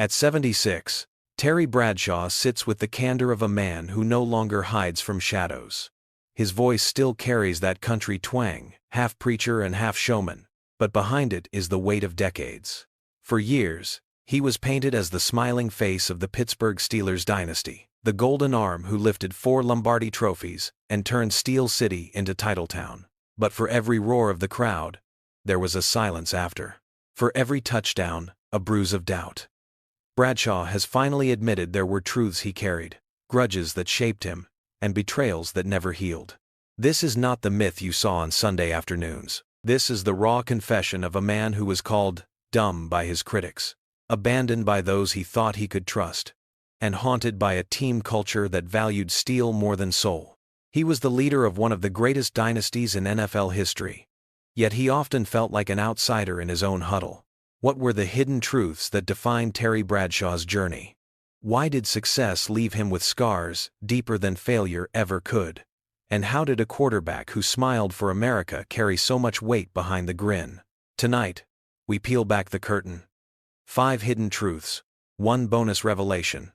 At 76, Terry Bradshaw sits with the candor of a man who no longer hides from shadows. His voice still carries that country twang, half preacher and half showman, but behind it is the weight of decades. For years, he was painted as the smiling face of the Pittsburgh Steelers dynasty, the golden arm who lifted 4 Lombardi trophies and turned Steel City into Titletown. But for every roar of the crowd, there was a silence after. For every touchdown, a bruise of doubt. Bradshaw has finally admitted there were truths he carried, grudges that shaped him, and betrayals that never healed. This is not the myth you saw on Sunday afternoons. This is the raw confession of a man who was called dumb by his critics, abandoned by those he thought he could trust, and haunted by a team culture that valued steel more than soul. He was the leader of one of the greatest dynasties in NFL history. Yet he often felt like an outsider in his own huddle. What were the hidden truths that defined Terry Bradshaw's journey? Why did success leave him with scars deeper than failure ever could? And how did a quarterback who smiled for America carry so much weight behind the grin? Tonight, we peel back the curtain. 5 hidden truths, 1 bonus revelation,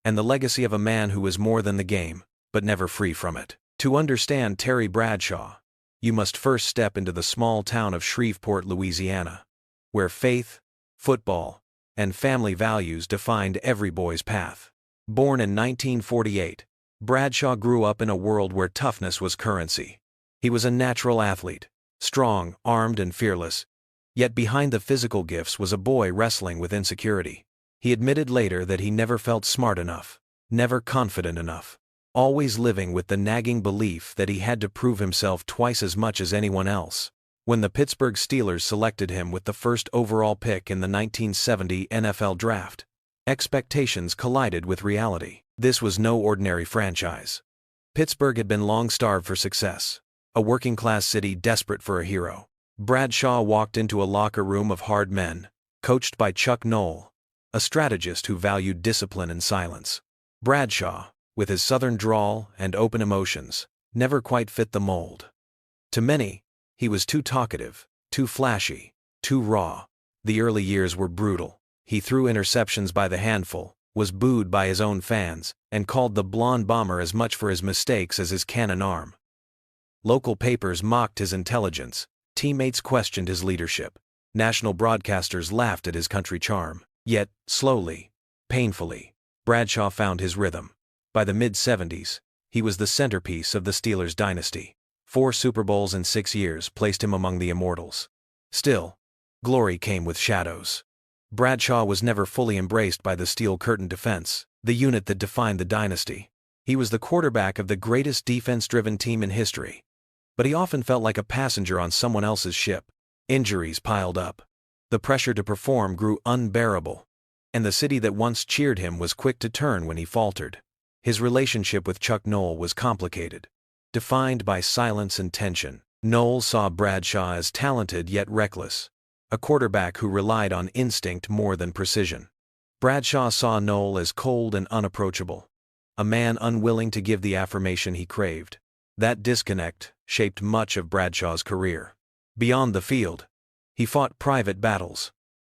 and the legacy of a man who was more than the game, but never free from it. To understand Terry Bradshaw, you must first step into the small town of Shreveport, Louisiana, where faith, football, and family values defined every boy's path. Born in 1948, Bradshaw grew up in a world where toughness was currency. He was a natural athlete, strong, armed, and fearless. Yet behind the physical gifts was a boy wrestling with insecurity. He admitted later that he never felt smart enough, never confident enough, always living with the nagging belief that he had to prove himself twice as much as anyone else. When the Pittsburgh Steelers selected him with the first overall pick in the 1970 NFL Draft, expectations collided with reality. This was no ordinary franchise. Pittsburgh had been long starved for success, a working-class city desperate for a hero. Bradshaw walked into a locker room of hard men, coached by Chuck Noll, a strategist who valued discipline and silence. Bradshaw, with his southern drawl and open emotions, never quite fit the mold. To many, he was too talkative, too flashy, too raw. The early years were brutal. He threw interceptions by the handful, was booed by his own fans, and called the blonde bomber as much for his mistakes as his cannon arm. Local papers mocked his intelligence, teammates questioned his leadership, national broadcasters laughed at his country charm. Yet, slowly, painfully, Bradshaw found his rhythm. By the mid-70s, he was the centerpiece of the Steelers dynasty. 4 Super Bowls in 6 years placed him among the immortals. Still, glory came with shadows. Bradshaw was never fully embraced by the Steel Curtain defense, the unit that defined the dynasty. He was the quarterback of the greatest defense-driven team in history. But he often felt like a passenger on someone else's ship. Injuries piled up. The pressure to perform grew unbearable. And the city that once cheered him was quick to turn when he faltered. His relationship with Chuck Noll was complicated, defined by silence and tension. Noll saw Bradshaw as talented yet reckless, a quarterback who relied on instinct more than precision. Bradshaw saw Noll as cold and unapproachable, a man unwilling to give the affirmation he craved. That disconnect shaped much of Bradshaw's career. Beyond the field, he fought private battles.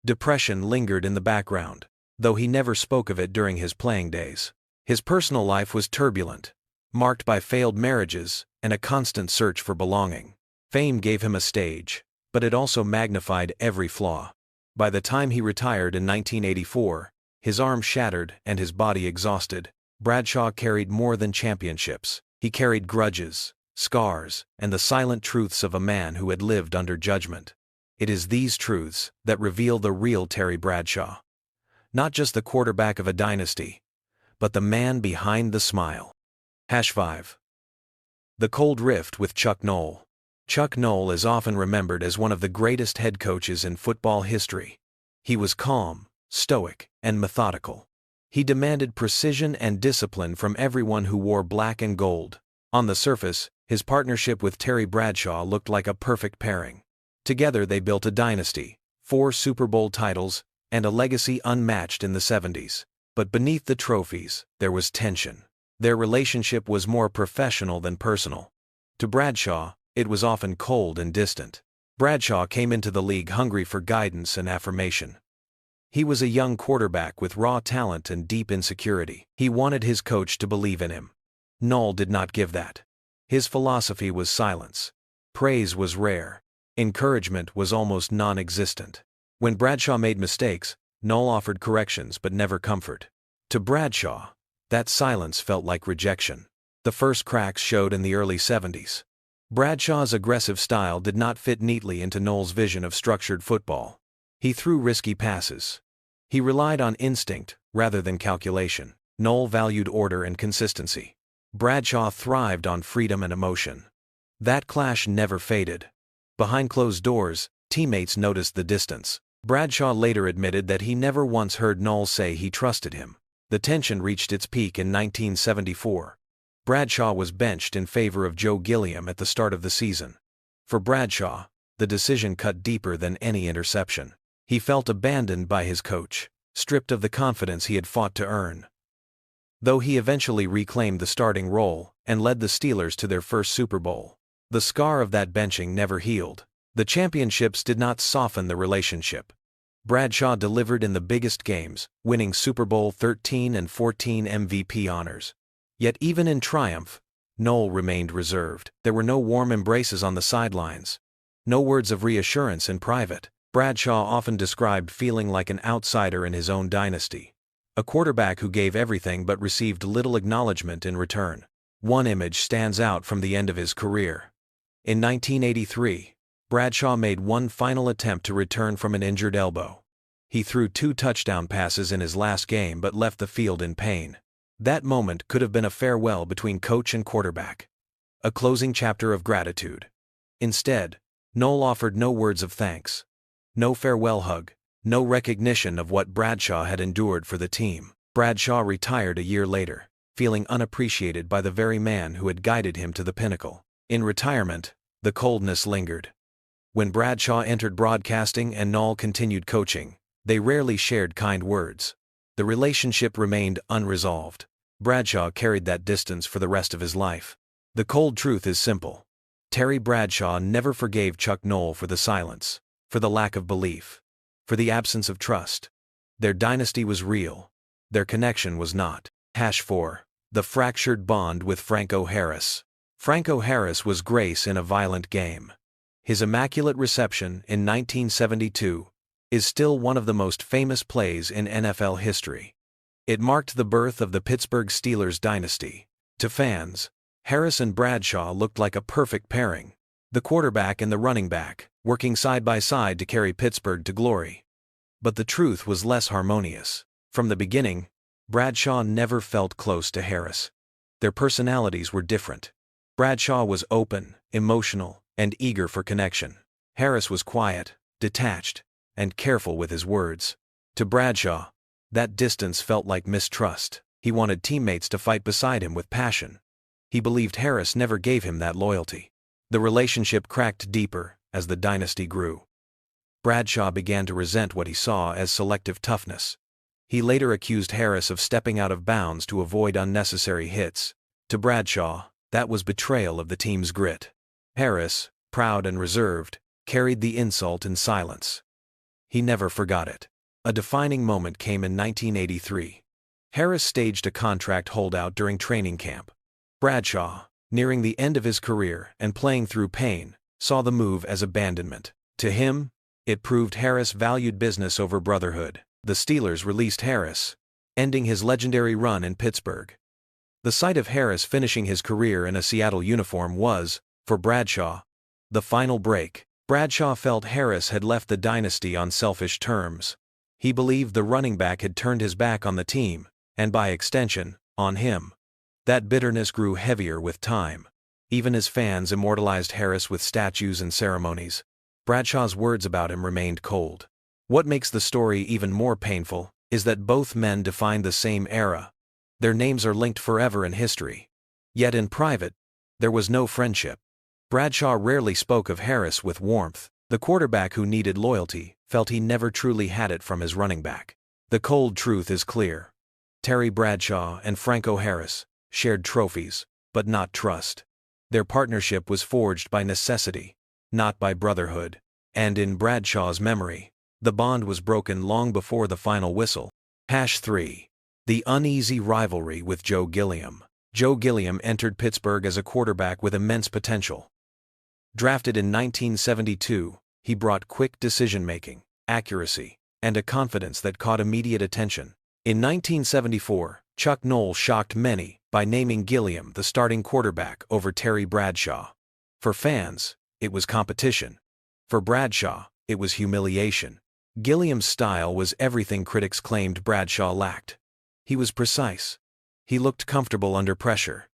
Depression lingered in the background, though he never spoke of it during his playing days. His personal life was turbulent, marked by failed marriages and a constant search for belonging. Fame gave him a stage, but it also magnified every flaw. By the time he retired in 1984, his arm shattered and his body exhausted, Bradshaw carried more than championships. He carried grudges, scars, and the silent truths of a man who had lived under judgment. It is these truths that reveal the real Terry Bradshaw. Not just the quarterback of a dynasty, but the man behind the smile. #5. The Cold Rift with Chuck Noll. Chuck Noll is often remembered as one of the greatest head coaches in football history. He was calm, stoic, and methodical. He demanded precision and discipline from everyone who wore black and gold. On the surface, his partnership with Terry Bradshaw looked like a perfect pairing. Together they built a dynasty, 4 Super Bowl titles, and a legacy unmatched in the 70s. But beneath the trophies, there was tension. Their relationship was more professional than personal. To Bradshaw, it was often cold and distant. Bradshaw came into the league hungry for guidance and affirmation. He was a young quarterback with raw talent and deep insecurity. He wanted his coach to believe in him. Noll did not give that. His philosophy was silence. Praise was rare. Encouragement was almost non-existent. When Bradshaw made mistakes, Noll offered corrections but never comfort. To Bradshaw, that silence felt like rejection. The first cracks showed in the early 70s. Bradshaw's aggressive style did not fit neatly into Noll's vision of structured football. He threw risky passes. He relied on instinct rather than calculation. Noll valued order and consistency. Bradshaw thrived on freedom and emotion. That clash never faded. Behind closed doors, teammates noticed the distance. Bradshaw later admitted that he never once heard Noll say he trusted him. The tension reached its peak in 1974. Bradshaw was benched in favor of Joe Gilliam at the start of the season. For Bradshaw, the decision cut deeper than any interception. He felt abandoned by his coach, stripped of the confidence he had fought to earn. Though he eventually reclaimed the starting role and led the Steelers to their first Super Bowl, the scar of that benching never healed. The championships did not soften the relationship. Bradshaw delivered in the biggest games, winning Super Bowl 13 and 14 MVP honors. Yet even in triumph, Noll remained reserved. There were no warm embraces on the sidelines. No words of reassurance in private. Bradshaw often described feeling like an outsider in his own dynasty. A quarterback who gave everything but received little acknowledgement in return. One image stands out from the end of his career. In 1983, Bradshaw made one final attempt to return from an injured elbow. He threw 2 touchdown passes in his last game but left the field in pain. That moment could have been a farewell between coach and quarterback. A closing chapter of gratitude. Instead, Noll offered no words of thanks. No farewell hug. No recognition of what Bradshaw had endured for the team. Bradshaw retired a year later, feeling unappreciated by the very man who had guided him to the pinnacle. In retirement, the coldness lingered. When Bradshaw entered broadcasting and Noll continued coaching, they rarely shared kind words. The relationship remained unresolved. Bradshaw carried that distance for the rest of his life. The cold truth is simple. Terry Bradshaw never forgave Chuck Noll for the silence, for the lack of belief, for the absence of trust. Their dynasty was real. Their connection was not. #4. The fractured bond with Franco Harris. Franco Harris was grace in a violent game. His immaculate reception in 1972 is still one of the most famous plays in NFL history. It marked the birth of the Pittsburgh Steelers dynasty. To fans, Harris and Bradshaw looked like a perfect pairing. The quarterback and the running back, working side by side to carry Pittsburgh to glory. But the truth was less harmonious. From the beginning, Bradshaw never felt close to Harris. Their personalities were different. Bradshaw was open, emotional, and eager for connection. Harris was quiet, detached, and careful with his words. To Bradshaw, that distance felt like mistrust. He wanted teammates to fight beside him with passion. He believed Harris never gave him that loyalty. The relationship cracked deeper as the dynasty grew. Bradshaw began to resent what he saw as selective toughness. He later accused Harris of stepping out of bounds to avoid unnecessary hits. To Bradshaw, that was betrayal of the team's grit. Harris, proud and reserved, carried the insult in silence. He never forgot it. A defining moment came in 1983. Harris staged a contract holdout during training camp. Bradshaw, nearing the end of his career and playing through pain, saw the move as abandonment. To him, it proved Harris valued business over brotherhood. The Steelers released Harris, ending his legendary run in Pittsburgh. The sight of Harris finishing his career in a Seattle uniform was, for Bradshaw, the final break. Bradshaw felt Harris had left the dynasty on selfish terms. He believed the running back had turned his back on the team, and by extension, on him. That bitterness grew heavier with time. Even as fans immortalized Harris with statues and ceremonies, Bradshaw's words about him remained cold. What makes the story even more painful is that both men defined the same era. Their names are linked forever in history. Yet in private, there was no friendship. Bradshaw rarely spoke of Harris with warmth. The quarterback who needed loyalty felt he never truly had it from his running back. The cold truth is clear. Terry Bradshaw and Franco Harris shared trophies, but not trust. Their partnership was forged by necessity, not by brotherhood. And in Bradshaw's memory, The bond was broken long before the final whistle. 3. The uneasy rivalry with Joe Gilliam. Joe Gilliam entered Pittsburgh as a quarterback with immense potential. Drafted in 1972, he brought quick decision-making, accuracy, and a confidence that caught immediate attention. In 1974, Chuck Noll shocked many by naming Gilliam the starting quarterback over Terry Bradshaw. For fans, it was competition. For Bradshaw, it was humiliation. Gilliam's style was everything critics claimed Bradshaw lacked. He was precise. He looked comfortable under pressure.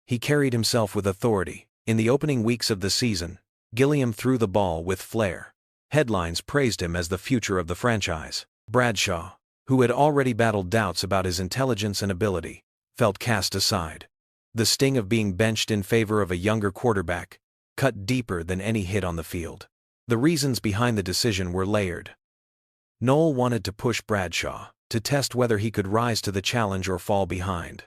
He carried himself with authority. In the opening weeks of the season, Gilliam threw the ball with flair. Headlines praised him as the future of the franchise. Bradshaw, who had already battled doubts about his intelligence and ability, felt cast aside. The sting of being benched in favor of a younger quarterback cut deeper than any hit on the field. The reasons behind the decision were layered. Noll wanted to push Bradshaw, to test whether he could rise to the challenge or fall behind.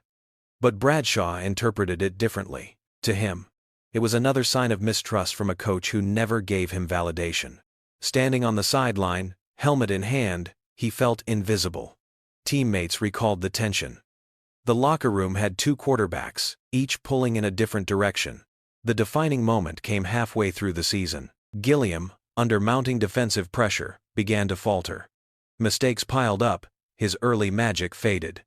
But Bradshaw interpreted it differently. To him, it was another sign of mistrust from a coach who never gave him validation. Standing on the sideline, helmet in hand, he felt invisible. Teammates recalled the tension. The locker room had two quarterbacks, each pulling in a different direction. The defining moment came halfway through the season. Gilliam, under mounting defensive pressure, began to falter. Mistakes piled up, his early magic faded.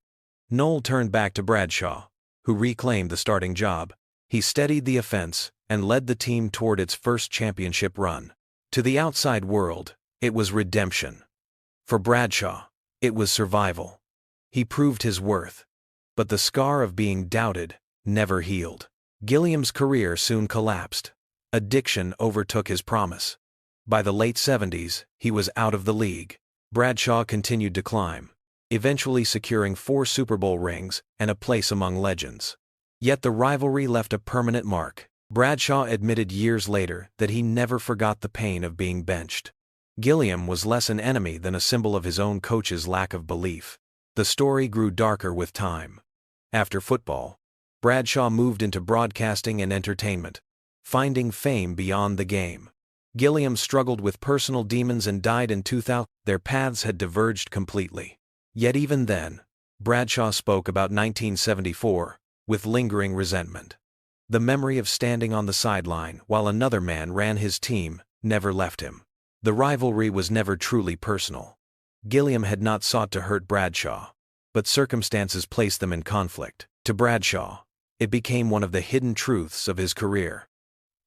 Noll turned back to Bradshaw, who reclaimed the starting job. He steadied the offense and led the team toward its first championship run. To the outside world, it was redemption. For Bradshaw, it was survival. He proved his worth. But the scar of being doubted never healed. Gilliam's career soon collapsed. Addiction overtook his promise. By the late 70s, he was out of the league. Bradshaw continued to climb, eventually securing 4 Super Bowl rings and a place among legends. Yet the rivalry left a permanent mark. Bradshaw admitted years later that he never forgot the pain of being benched. Gilliam was less an enemy than a symbol of his own coach's lack of belief. The story grew darker with time. After football, Bradshaw moved into broadcasting and entertainment, finding fame beyond the game. Gilliam struggled with personal demons and died in 2000. Their paths had diverged completely. Yet even then, Bradshaw spoke about 1974 with lingering resentment. The memory of standing on the sideline while another man ran his team never left him. The rivalry was never truly personal. Gilliam had not sought to hurt Bradshaw, but circumstances placed them in conflict. To Bradshaw, it became one of the hidden truths of his career.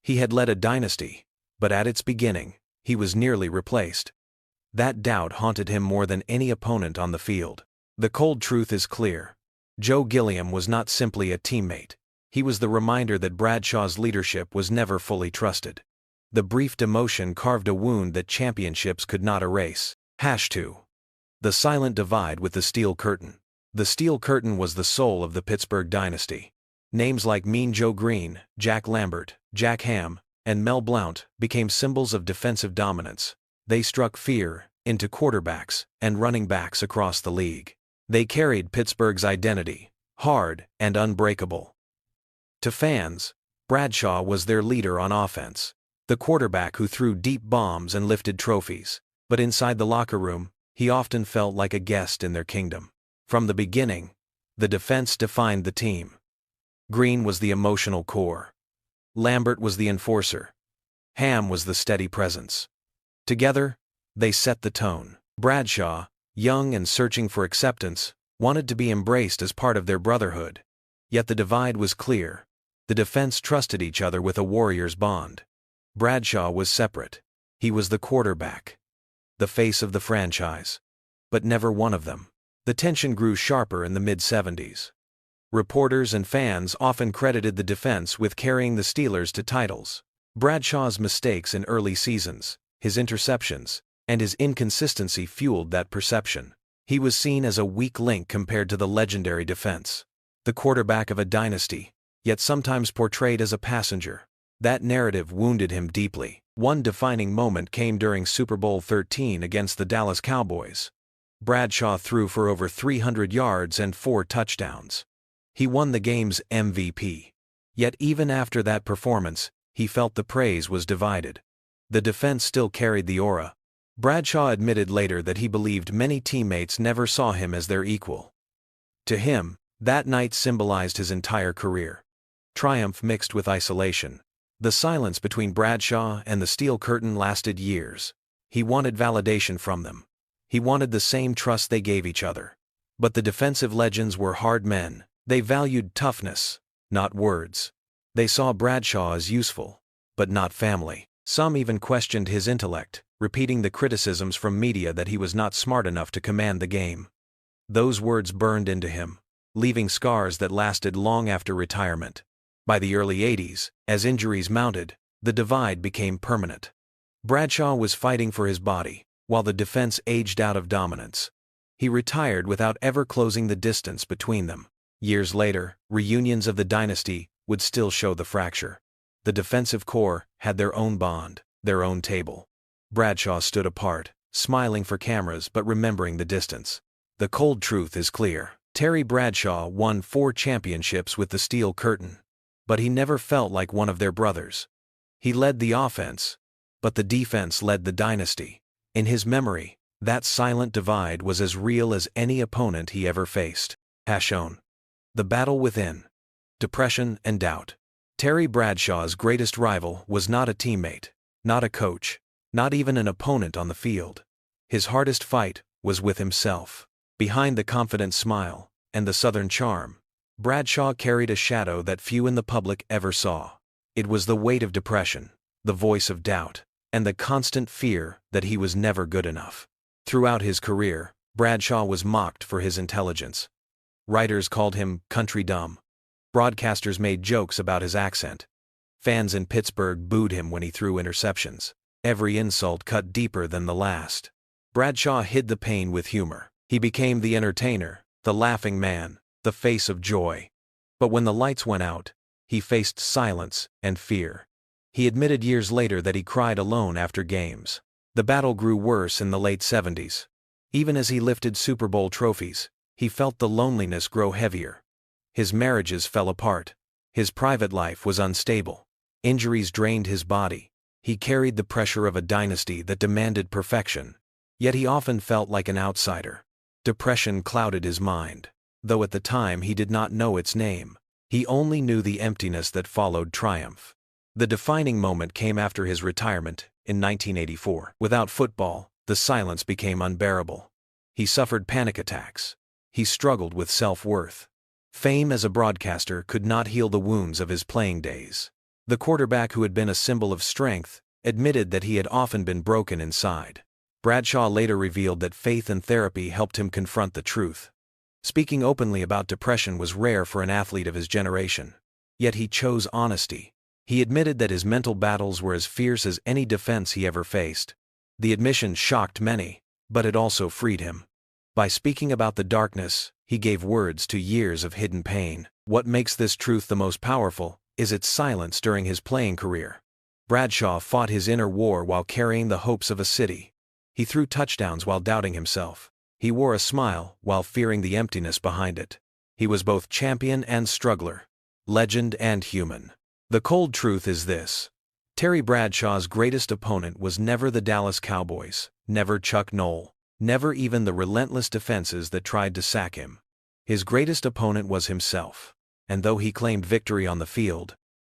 He had led a dynasty, but at its beginning, he was nearly replaced. That doubt haunted him more than any opponent on the field. The cold truth is clear. Joe Gilliam was not simply a teammate. He was the reminder that Bradshaw's leadership was never fully trusted. The brief demotion carved a wound that championships could not erase. 2. The silent divide with the Steel Curtain. The Steel Curtain was the soul of the Pittsburgh Dynasty. Names like Mean Joe Green, Jack Lambert, Jack Ham, and Mel Blount became symbols of defensive dominance. They struck fear into quarterbacks and running backs across the league. They carried Pittsburgh's identity, hard and unbreakable. To fans, Bradshaw was their leader on offense, the quarterback who threw deep bombs and lifted trophies. But inside the locker room, he often felt like a guest in their kingdom. From the beginning, the defense defined the team. Green was the emotional core. Lambert was the enforcer. Ham was the steady presence. Together, they set the tone. Bradshaw, young and searching for acceptance, wanted to be embraced as part of their brotherhood. Yet the divide was clear. The defense trusted each other with a warrior's bond. Bradshaw was separate. He was the quarterback, the face of the franchise, but never one of them. The tension grew sharper in the mid-70s. Reporters and fans often credited the defense with carrying the Steelers to titles. Bradshaw's mistakes in early seasons, his interceptions, and his inconsistency fueled that perception. He was seen as a weak link compared to the legendary defense. The quarterback of a dynasty, yet sometimes portrayed as a passenger. That narrative wounded him deeply. One defining moment came during Super Bowl XIII against the Dallas Cowboys. Bradshaw threw for over 300 yards and 4 touchdowns. He won the game's MVP. Yet even after that performance, he felt the praise was divided. The defense still carried the aura, Bradshaw admitted later that he believed many teammates never saw him as their equal. To him, that night symbolized his entire career. Triumph mixed with isolation. The silence between Bradshaw and the steel curtain lasted years. He wanted validation from them. He wanted the same trust they gave each other. But the defensive legends were hard men. They valued toughness, not words. They saw Bradshaw as useful, but not family. Some even questioned his intellect, repeating the criticisms from media that he was not smart enough to command the game. Those words burned into him, leaving scars that lasted long after retirement. By the early 80s, as injuries mounted, the divide became permanent. Bradshaw was fighting for his body, while the defense aged out of dominance. He retired without ever closing the distance between them. Years later, reunions of the Dynasty would still show the fracture. The defensive core had their own bond, their own table. Bradshaw stood apart, smiling for cameras but remembering the distance. The cold truth is clear. Terry Bradshaw won 4 championships with the Steel Curtain. But he never felt like one of their brothers. He led the offense, but the defense led the Dynasty. In his memory, that silent divide was as real as any opponent he ever faced. Shown. The battle within. Depression and doubt. Terry Bradshaw's greatest rival was not a teammate, not a coach, not even an opponent on the field. His hardest fight was with himself. Behind the confident smile and the Southern charm, Bradshaw carried a shadow that few in the public ever saw. It was the weight of depression, the voice of doubt, and the constant fear that he was never good enough. Throughout his career, Bradshaw was mocked for his intelligence. Writers called him country dumb. Broadcasters made jokes about his accent. Fans in Pittsburgh booed him when he threw interceptions. Every insult cut deeper than the last. Bradshaw hid the pain with humor. He became the entertainer, the laughing man, the face of joy. But when the lights went out, he faced silence and fear. He admitted years later that he cried alone after games. The battle grew worse in the late 70s. Even as he lifted Super Bowl trophies, he felt the loneliness grow heavier. His marriages fell apart. His private life was unstable. Injuries drained his body. He carried the pressure of a dynasty that demanded perfection. Yet he often felt like an outsider. Depression clouded his mind. Though at the time he did not know its name, he only knew the emptiness that followed triumph. The defining moment came after his retirement, in 1984. Without football, the silence became unbearable. He suffered panic attacks. He struggled with self-worth. Fame as a broadcaster could not heal the wounds of his playing days. The quarterback who had been a symbol of strength admitted that he had often been broken inside. Bradshaw later revealed that faith and therapy helped him confront the truth. Speaking openly about depression was rare for an athlete of his generation. Yet he chose honesty. He admitted that his mental battles were as fierce as any defense he ever faced. The admission shocked many, but it also freed him. By speaking about the darkness, he gave words to years of hidden pain. What makes this truth the most powerful is its silence during his playing career. Bradshaw fought his inner war while carrying the hopes of a city. He threw touchdowns while doubting himself. He wore a smile while fearing the emptiness behind it. He was both champion and struggler, legend and human. The cold truth is this: Terry Bradshaw's greatest opponent was never the Dallas Cowboys, never Chuck Noll, never even the relentless defenses that tried to sack him. His greatest opponent was himself. And though he claimed victory on the field,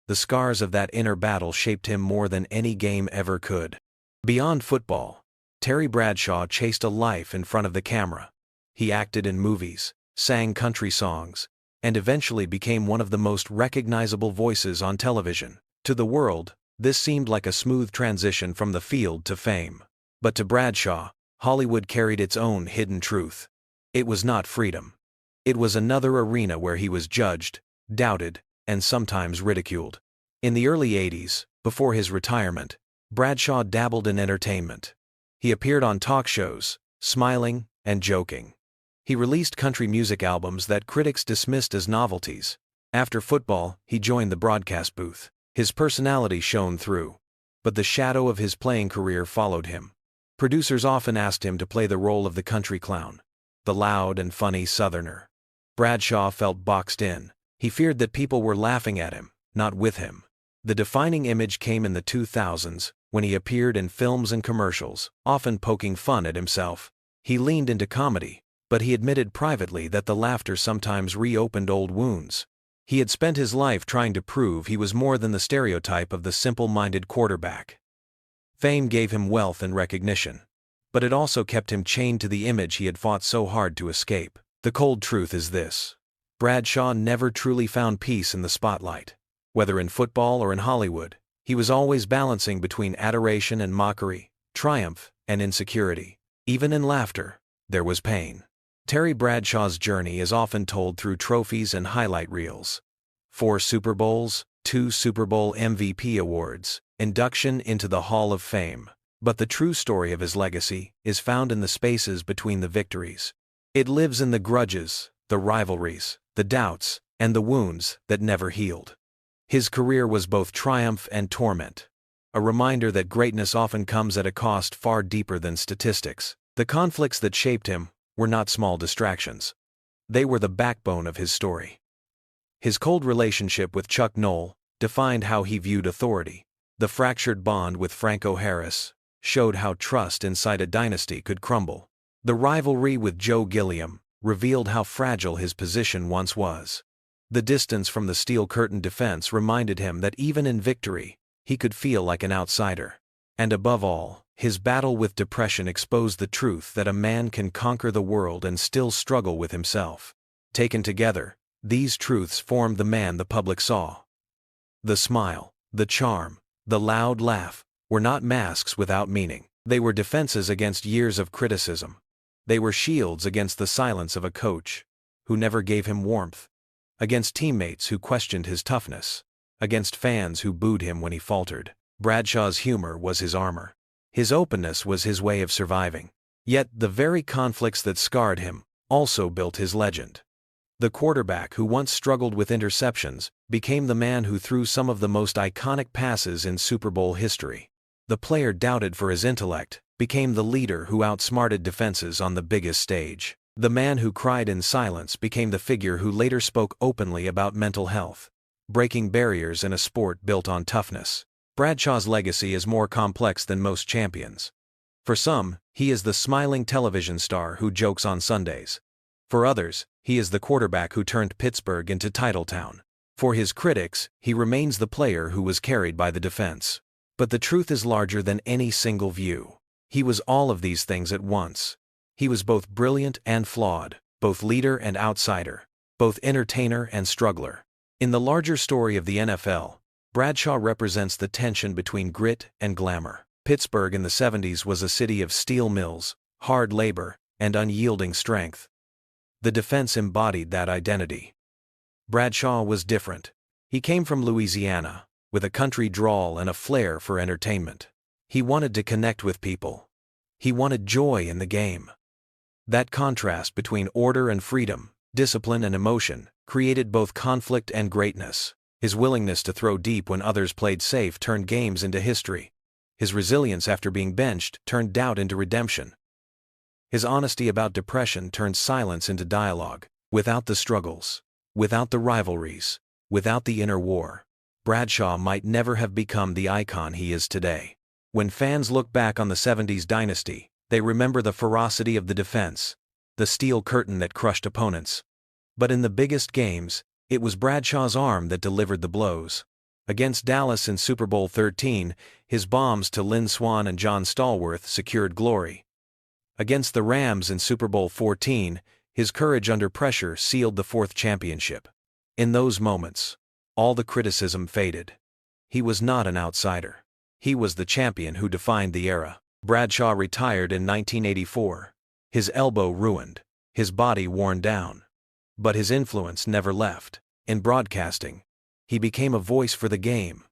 the scars of that inner battle shaped him more than any game ever could. Beyond football, Terry Bradshaw chased a life in front of the camera. He acted in movies, sang country songs, and eventually became one of the most recognizable voices on television. To the world, this seemed like a smooth transition from the field to fame. But to Bradshaw, Hollywood carried its own hidden truth. It was not freedom. It was another arena where he was judged, doubted, and sometimes ridiculed. In the early 80s, before his retirement, Bradshaw dabbled in entertainment. He appeared on talk shows, smiling and joking. He released country music albums that critics dismissed as novelties. After football, he joined the broadcast booth. His personality shone through. But the shadow of his playing career followed him. Producers often asked him to play the role of the country clown, the loud and funny Southerner. Bradshaw felt boxed in. He feared that people were laughing at him, not with him. The defining image came in the 2000s, when he appeared in films and commercials, often poking fun at himself. He leaned into comedy, but he admitted privately that the laughter sometimes reopened old wounds. He had spent his life trying to prove he was more than the stereotype of the simple-minded quarterback. Fame gave him wealth and recognition, but it also kept him chained to the image he had fought so hard to escape. The cold truth is this: Bradshaw never truly found peace in the spotlight. Whether in football or in Hollywood, he was always balancing between adoration and mockery, triumph and insecurity. Even in laughter, there was pain. Terry Bradshaw's journey is often told through trophies and highlight reels. 4 Super Bowls, 2 Super Bowl MVP awards, induction into the Hall of Fame. But the true story of his legacy is found in the spaces between the victories. It lives in the grudges, the rivalries, the doubts, and the wounds that never healed. His career was both triumph and torment, a reminder that greatness often comes at a cost far deeper than statistics. The conflicts that shaped him were not small distractions. They were the backbone of his story. His cold relationship with Chuck Noll defined how he viewed authority. The fractured bond with Franco Harris showed how trust inside a dynasty could crumble. The rivalry with Joe Gilliam revealed how fragile his position once was. The distance from the Steel Curtain defense reminded him that even in victory, he could feel like an outsider. And above all, his battle with depression exposed the truth that a man can conquer the world and still struggle with himself. Taken together, these truths formed the man the public saw. The smile, the charm, the loud laugh were not masks without meaning. They were defenses against years of criticism. They were shields against the silence of a coach who never gave him warmth, against teammates who questioned his toughness, against fans who booed him when he faltered. Bradshaw's humor was his armor. His openness was his way of surviving. Yet the very conflicts that scarred him also built his legend. The quarterback who once struggled with interceptions became the man who threw some of the most iconic passes in Super Bowl history. The player doubted for his intellect became the leader who outsmarted defenses on the biggest stage. The man who cried in silence became the figure who later spoke openly about mental health, breaking barriers in a sport built on toughness. Bradshaw's legacy is more complex than most champions. For some, he is the smiling television star who jokes on Sundays. For others, he is the quarterback who turned Pittsburgh into Titletown. For his critics, he remains the player who was carried by the defense. But the truth is larger than any single view. He was all of these things at once. He was both brilliant and flawed, both leader and outsider, both entertainer and struggler. In the larger story of the NFL, Bradshaw represents the tension between grit and glamour. Pittsburgh in the 70s was a city of steel mills, hard labor, and unyielding strength. The defense embodied that identity. Bradshaw was different. He came from Louisiana, with a country drawl and a flair for entertainment. He wanted to connect with people. He wanted joy in the game. That contrast between order and freedom, discipline and emotion, created both conflict and greatness. His willingness to throw deep when others played safe turned games into history. His resilience after being benched turned doubt into redemption. His honesty about depression turned silence into dialogue. Without the struggles, without the rivalries, without the inner war, Bradshaw might never have become the icon he is today. When fans look back on the 70s Dynasty, they remember the ferocity of the defense, the steel curtain that crushed opponents. But in the biggest games, it was Bradshaw's arm that delivered the blows. Against Dallas in Super Bowl XIII, his bombs to Lynn Swann and John Stallworth secured glory. Against the Rams in Super Bowl XIV, his courage under pressure sealed the 4th championship. In those moments, all the criticism faded. He was not an outsider. He was the champion who defined the era. Bradshaw retired in 1984, his elbow ruined, his body worn down. But his influence never left. In broadcasting, he became a voice for the game,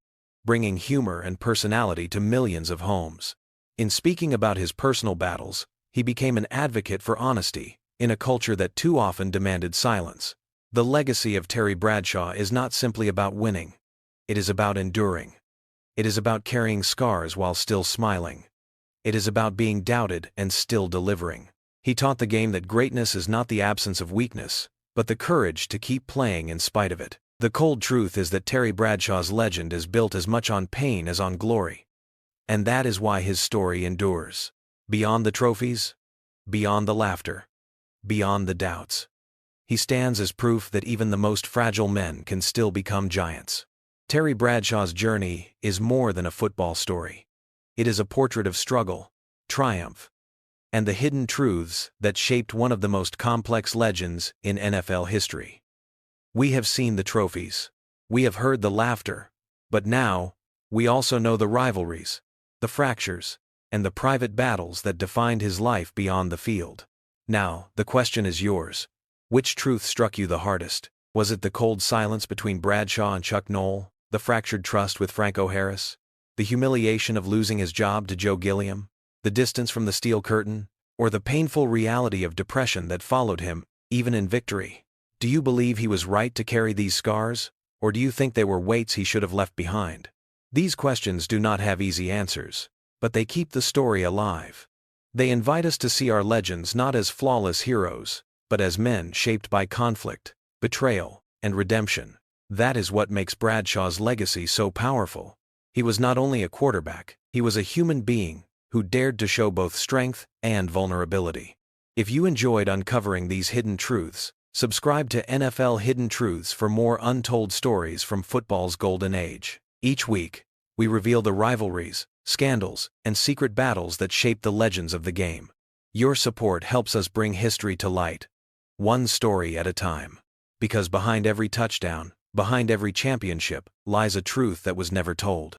bringing humor and personality to millions of homes. In speaking about his personal battles, he became an advocate for honesty, in a culture that too often demanded silence. The legacy of Terry Bradshaw is not simply about winning. It is about enduring. It is about carrying scars while still smiling. It is about being doubted and still delivering. He taught the game that greatness is not the absence of weakness, but the courage to keep playing in spite of it. The cold truth is that Terry Bradshaw's legend is built as much on pain as on glory. And that is why his story endures. Beyond the trophies, beyond the laughter, beyond the doubts. He stands as proof that even the most fragile men can still become giants. Terry Bradshaw's journey is more than a football story. It is a portrait of struggle, triumph, and the hidden truths that shaped one of the most complex legends in NFL history. We have seen the trophies. We have heard the laughter. But now, we also know the rivalries, the fractures, and the private battles that defined his life beyond the field. Now, the question is yours. Which truth struck you the hardest? Was it the cold silence between Bradshaw and Chuck Noll, the fractured trust with Franco Harris, the humiliation of losing his job to Joe Gilliam, the distance from the steel curtain, or the painful reality of depression that followed him, even in victory? Do you believe he was right to carry these scars, or do you think they were weights he should have left behind? These questions do not have easy answers, but they keep the story alive. They invite us to see our legends not as flawless heroes, but as men shaped by conflict, betrayal, and redemption. That is what makes Bradshaw's legacy so powerful. He was not only a quarterback, he was a human being who dared to show both strength and vulnerability. If you enjoyed uncovering these hidden truths, subscribe to NFL Hidden Truths for more untold stories from football's golden age. Each week, we reveal the rivalries, scandals, and secret battles that shape the legends of the game. Your support helps us bring history to light, one story at a time. Because behind every touchdown, behind every championship, lies a truth that was never told.